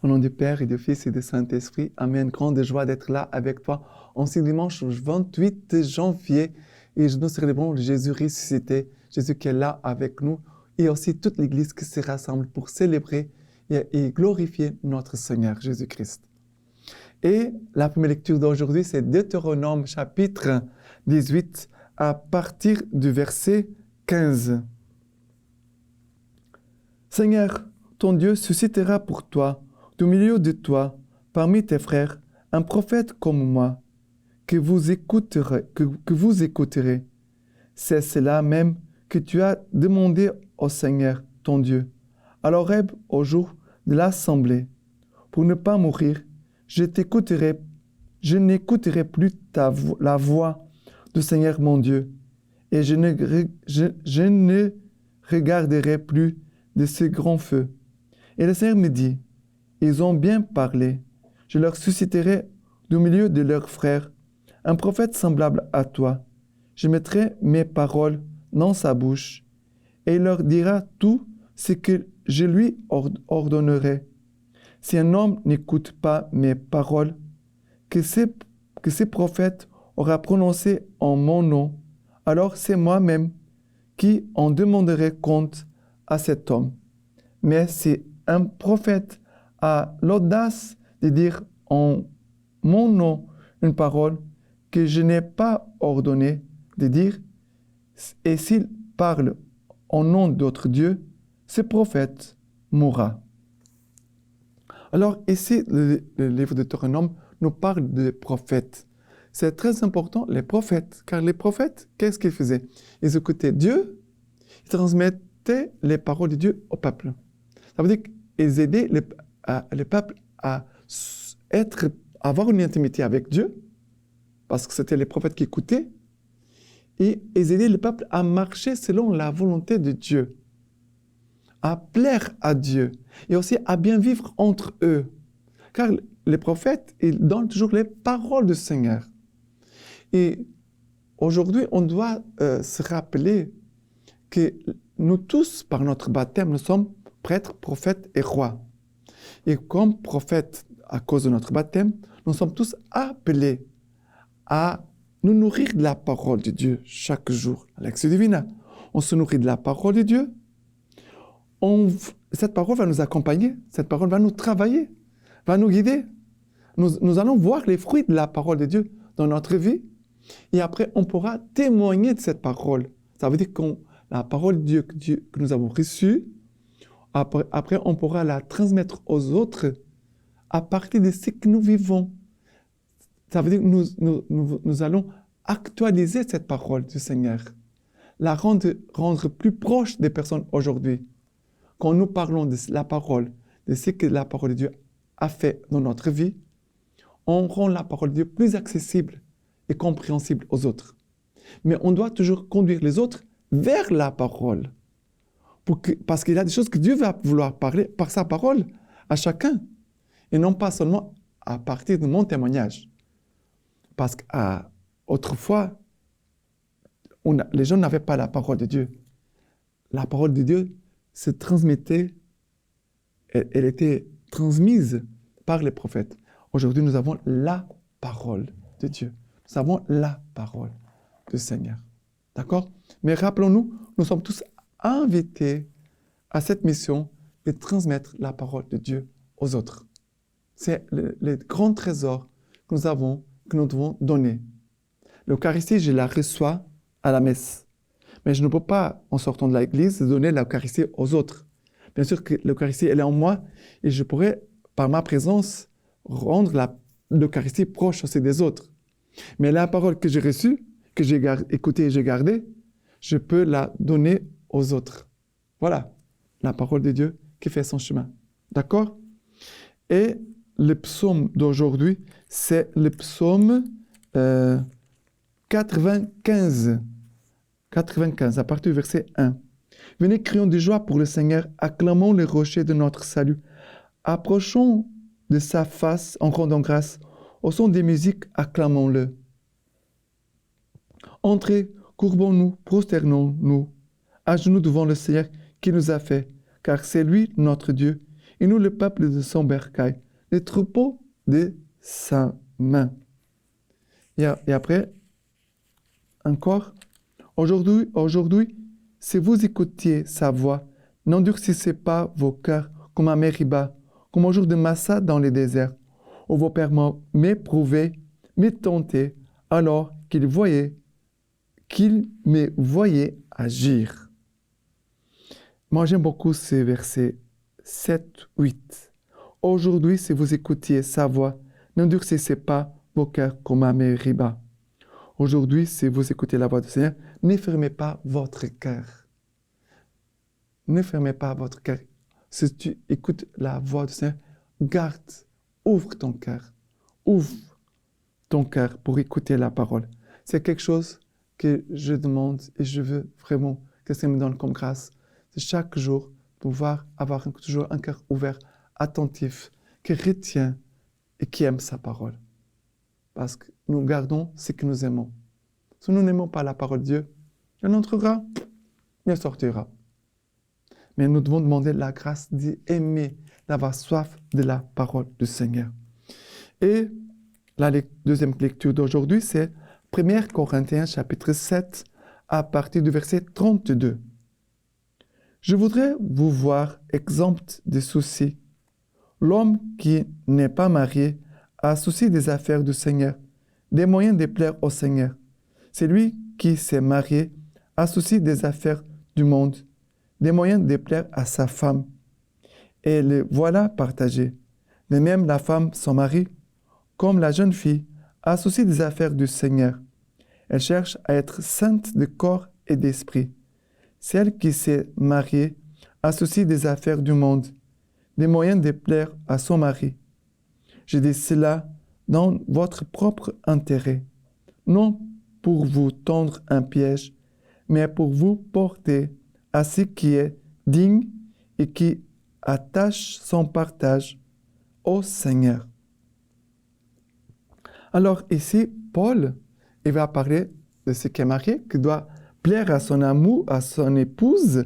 Au nom du Père et du Fils et du Saint-Esprit, Amen. Grande joie d'être là avec toi en ce dimanche 28 janvier. Et nous célébrons Jésus ressuscité, Jésus qui est là avec nous, et aussi toute l'Église qui se rassemble pour célébrer et glorifier notre Seigneur Jésus-Christ. Et la première lecture d'aujourd'hui, c'est Deutéronome chapitre 18, à partir du verset 15. Seigneur, ton Dieu suscitera pour toi, du milieu de toi, parmi tes frères, un prophète comme moi, que vous écouterez. C'est cela même que tu as demandé au Seigneur, ton Dieu, à l'Horeb au jour de l'assemblée. Pour ne pas mourir, je n'écouterai plus la voix du Seigneur mon Dieu, et je ne regarderai plus de ce grand feu. Et le Seigneur me dit, ils ont bien parlé, je leur susciterai du milieu de leurs frères un prophète semblable à toi. Je mettrai mes paroles dans sa bouche, et il leur dira tout ce que je lui ordonnerai. Si un homme n'écoute pas mes paroles, que ce prophète aura prononcé en mon nom, alors c'est moi-même qui en demanderai compte à cet homme. Mais si un prophète a l'audace de dire en mon nom une parole que je n'ai pas ordonné de dire, et s'il parle au nom d'autre Dieu, ce prophète mourra. Alors ici, le livre de Deutéronome nous parle des prophètes. C'est très important, les prophètes, car les prophètes, qu'est-ce qu'ils faisaient? Ils écoutaient Dieu, ils transmettaient les paroles de Dieu au peuple. Ça veut dire qu'ils aidaient le peuple à avoir une intimité avec Dieu, parce que c'était les prophètes qui écoutaient, et ils aidaient le peuple à marcher selon la volonté de Dieu, à plaire à Dieu, et aussi à bien vivre entre eux. Car les prophètes, ils donnent toujours les paroles du Seigneur. Et aujourd'hui, on doit se rappeler que nous tous, par notre baptême, nous sommes prêtres, prophètes et rois. Et comme prophètes, à cause de notre baptême, nous sommes tous appelés à nous nourrir de la parole de Dieu chaque jour. Lectio Divina, on se nourrit de la parole de Dieu. Cette parole va nous accompagner, cette parole va nous travailler, va nous guider. Nous allons voir les fruits de la parole de Dieu dans notre vie. Et après, on pourra témoigner de cette parole. Ça veut dire que la parole de Dieu que nous avons reçue, après, on pourra la transmettre aux autres à partir de ce que nous vivons. Ça veut dire que nous allons actualiser cette parole du Seigneur, la rendre plus proche des personnes aujourd'hui. Quand nous parlons de la parole, de ce que la parole de Dieu a fait dans notre vie, on rend la parole de Dieu plus accessible et compréhensible aux autres. Mais on doit toujours conduire les autres vers la parole. Parce qu'il y a des choses que Dieu va vouloir parler par sa parole à chacun. Et non pas seulement à partir de mon témoignage. Parce qu'autrefois, les gens n'avaient pas la parole de Dieu. La parole de Dieu se transmettait, elle était transmise par les prophètes. Aujourd'hui, nous avons la parole de Dieu. Nous avons la parole du Seigneur. D'accord? Mais rappelons-nous, nous sommes tous invités à cette mission de transmettre la parole de Dieu aux autres. C'est le grand trésor que nous avons, que nous devons donner. L'Eucharistie, je la reçois à la messe. Mais je ne peux pas, en sortant de l'église, donner l'Eucharistie aux autres. Bien sûr que l'Eucharistie, elle est en moi et je pourrais, par ma présence, rendre l'Eucharistie proche aussi des autres. Mais la parole que j'ai reçue, que j'ai écoutée et j'ai gardée, je peux la donner aux autres. Voilà, la parole de Dieu qui fait son chemin. D'accord? Et le psaume d'aujourd'hui, c'est le psaume 95. 95, à partir du verset 1. Venez, crions de joie pour le Seigneur, acclamons le rocher de notre salut. Approchons de sa face en rendant grâce. Au son des musiques, acclamons-le. Entrez, courbons-nous, prosternons-nous, à genoux devant le Seigneur qui nous a fait, car c'est lui notre Dieu. et nous le peuple de son bercail, les troupeaux de sa main. Et après, encore, aujourd'hui, si vous écoutiez sa voix, n'endurcissez pas vos cœurs comme à Mériba, comme au jour de Massa dans les déserts, où vos pères m'éprouvaient, m'étentaient, alors qu'ils me voyaient agir. Moi, j'aime beaucoup ces versets 7, 8. Aujourd'hui, si vous écoutiez sa voix, n'endurcissez pas vos cœurs comme à Mériba. Aujourd'hui, si vous écoutez la voix du Seigneur, ne fermez pas votre cœur. Ne fermez pas votre cœur. Si tu écoutes la voix du Seigneur, ouvre ton cœur. Ouvre ton cœur pour écouter la parole. C'est quelque chose que je demande et je veux vraiment que ça me donne comme grâce. C'est chaque jour pouvoir avoir toujours un cœur ouvert, attentif, qui retient et qui aime sa parole. Parce que nous gardons ce que nous aimons. Si nous n'aimons pas la parole de Dieu, elle entrera, elle sortira. Mais nous devons demander la grâce d'aimer, d'avoir soif de la parole du Seigneur. Et la deuxième lecture d'aujourd'hui, c'est 1 Corinthiens chapitre 7, à partir du verset 32. Je voudrais vous voir exempt de soucis. L'homme qui n'est pas marié a souci des affaires du Seigneur, des moyens de plaire au Seigneur. Celui qui s'est marié a souci des affaires du monde, des moyens de plaire à sa femme. Et les voilà partagés. De même la femme, son mari, comme la jeune fille, a souci des affaires du Seigneur. Elle cherche à être sainte de corps et d'esprit. Celle qui s'est mariée a souci des affaires du monde, des moyens de plaire à son mari. Je dis cela dans votre propre intérêt, non pour vous tendre un piège, mais pour vous porter à ce qui est digne et qui attache son partage au Seigneur. Alors ici, Paul, il va parler de ce qui est marié, qui doit plaire à son amour, à son épouse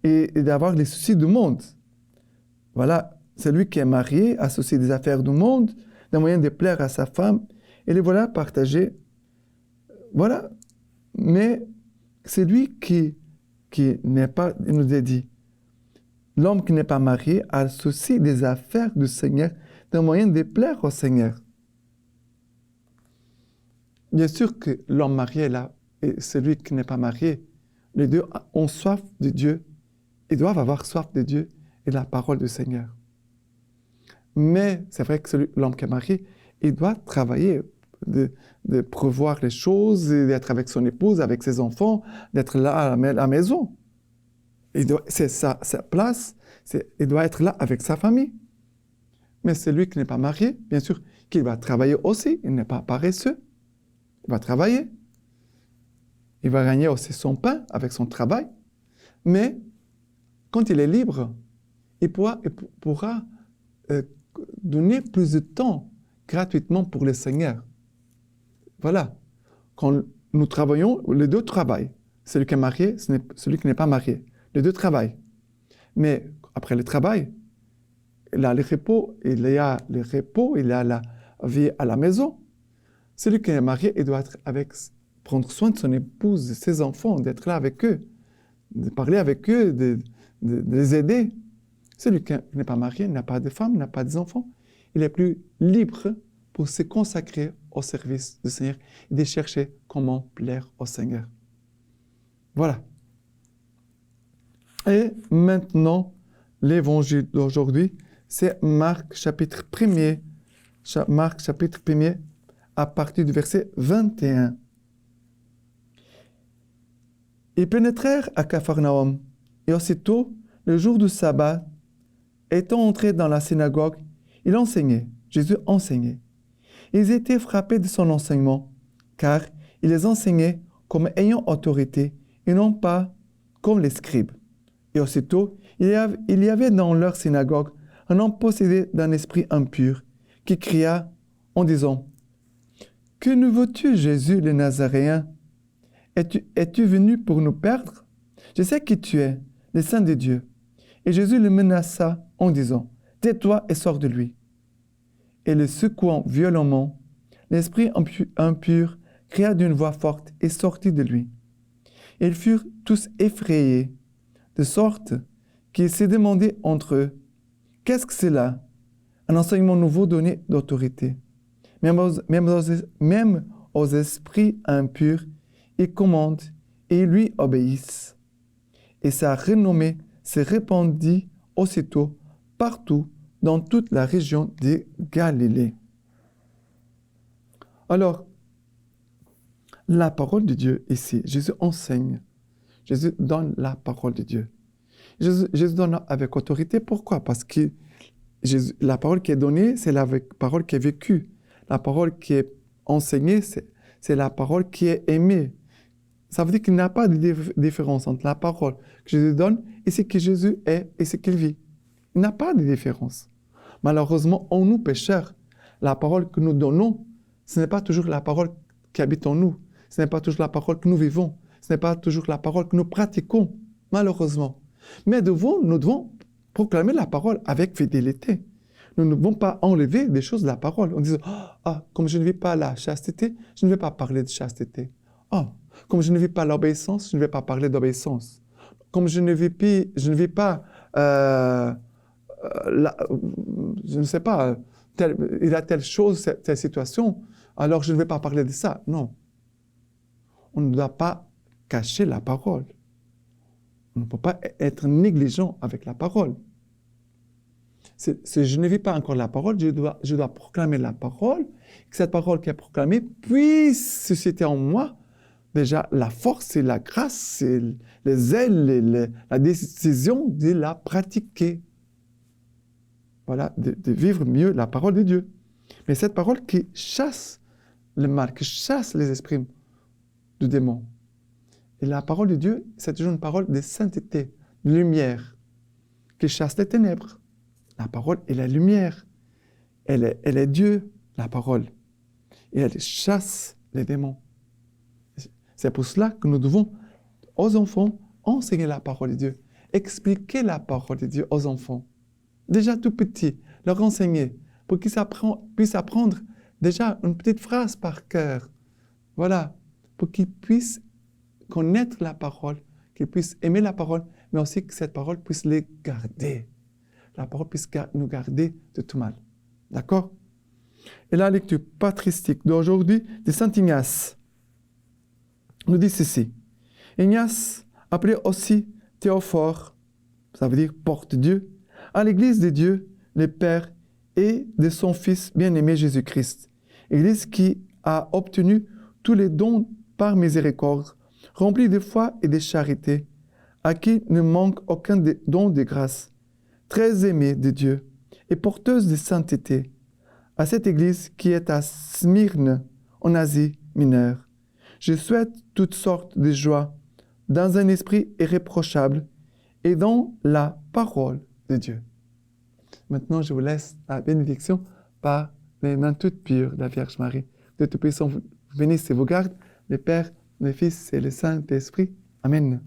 et d'avoir les soucis du monde. Voilà, celui qui est marié a souci des affaires du monde, des moyens de plaire à sa femme, et les voilà partagés. Voilà, mais c'est lui qui n'est pas, il nous a dit, l'homme qui n'est pas marié a souci des affaires du Seigneur, des moyens de plaire au Seigneur. Bien sûr que l'homme marié là, et celui qui n'est pas marié, les deux ont soif de Dieu. Ils doivent avoir soif de Dieu et de la parole du Seigneur. Mais c'est vrai que l'homme qui est marié, il doit travailler, de prévoir les choses, d'être avec son épouse, avec ses enfants, d'être là à la maison. C'est sa place, il doit être là avec sa famille. Mais celui qui n'est pas marié, bien sûr, qu'il va travailler aussi, il n'est pas paresseux. Il va travailler. Il va gagner aussi son pain avec son travail. Mais quand il est libre, il pourra donner plus de temps gratuitement pour le Seigneur. Voilà. Quand nous travaillons, les deux travaillent. Celui qui est marié, celui qui n'est pas marié. Les deux travaillent. Mais après le travail, il y a le repos, il y a la vie à la maison. Celui qui est marié, il doit prendre soin de son épouse, de ses enfants, d'être là avec eux, de parler avec eux, de les aider. Celui qui n'est pas marié, n'a pas de femme, n'a pas d'enfants, il est plus libre pour se consacrer au service du Seigneur et de chercher comment plaire au Seigneur. Voilà. Et maintenant, l'évangile d'aujourd'hui, c'est Marc chapitre 1er. Marc chapitre 1er, à partir du verset 21. Ils pénétrèrent à Capharnaüm, et aussitôt, le jour du sabbat, étant entrés dans la synagogue, il enseignait. Jésus enseignait. Ils étaient frappés de son enseignement, car il les enseignait comme ayant autorité, et non pas comme les scribes. Et aussitôt, il y avait dans leur synagogue un homme possédé d'un esprit impur, qui cria en disant, « Que nous veux-tu, Jésus le Nazaréen? Es-tu venu pour nous perdre? Je sais qui tu es, le Saint de Dieu. » Et Jésus le menaça en disant, « tais-toi et sors de lui. Et le secouant violemment, l'esprit impur cria d'une voix forte et sortit de lui. Ils furent tous effrayés, de sorte qu'ils se demandaient entre eux, « Qu'est-ce que c'est là ?» Un enseignement nouveau donné d'autorité. Même aux esprits impurs, ils commandent et ils lui obéissent. Et sa renommée se répandit aussitôt partout dans toute la région de Galilée. Alors, la parole de Dieu ici, Jésus enseigne. Jésus donne la parole de Dieu. Jésus donne avec autorité. Pourquoi? Parce que la parole qui est donnée, c'est la parole qui est vécue. La parole qui est enseignée, c'est la parole qui est aimée. Ça veut dire qu'il n'y a pas de différence entre la parole que Jésus donne et ce que Jésus est et ce qu'il vit. Il n'y a pas de différence. Malheureusement, en nous pécheurs, la parole que nous donnons, ce n'est pas toujours la parole qui habite en nous. Ce n'est pas toujours la parole que nous vivons. Ce n'est pas toujours la parole que nous pratiquons, malheureusement. Mais nous devons proclamer la parole avec fidélité. Nous ne devons pas enlever des choses de la parole. On dit, comme je ne vis pas la chasteté, je ne vais pas parler de chasteté. Comme je ne vis pas l'obéissance, je ne vais pas parler d'obéissance. Comme je ne vis pas, je ne sais pas, il a telle chose, telle situation, alors je ne vais pas parler de ça. Non. On ne doit pas cacher la parole. On ne peut pas être négligent avec la parole. Si je ne vis pas encore la parole, je dois proclamer la parole, que cette parole qui est proclamée puisse susciter en moi déjà la force et la grâce, et les ailes, la décision de la pratiquer. Voilà, de vivre mieux la parole de Dieu. Mais cette parole qui chasse le mal, qui chasse les esprits du démon. Et la parole de Dieu, c'est toujours une parole de sainteté, de lumière, qui chasse les ténèbres. La parole est la lumière. Elle est Dieu, la parole. Et elle chasse les démons. C'est pour cela que nous devons, aux enfants, enseigner la parole de Dieu, expliquer la parole de Dieu aux enfants. Déjà tout petits, leur enseigner, pour qu'ils puissent apprendre déjà une petite phrase par cœur. Voilà, pour qu'ils puissent connaître la parole, qu'ils puissent aimer la parole, mais aussi que cette parole puisse les garder. La parole puisse nous garder de tout mal. D'accord? Et la lecture patristique d'aujourd'hui de Saint Ignace nous dit ceci. Ignace, appelé aussi Théophore, ça veut dire porte-Dieu, à l'Église de Dieu, le Père, et de son Fils bien-aimé Jésus-Christ. Église qui a obtenu tous les dons par miséricorde, remplie de foi et de charité, à qui ne manque aucun don de grâce, très aimée de Dieu et porteuse de sainteté, à cette Église qui est à Smyrne, en Asie mineure. Je souhaite toutes sortes de joie dans un esprit irréprochable et dans la parole de Dieu. Maintenant, je vous laisse la bénédiction par les mains toutes pures de la Vierge Marie. Dieu Tout-Puissant vous bénisse et vous garde, le Père, le Fils et le Saint-Esprit. Amen.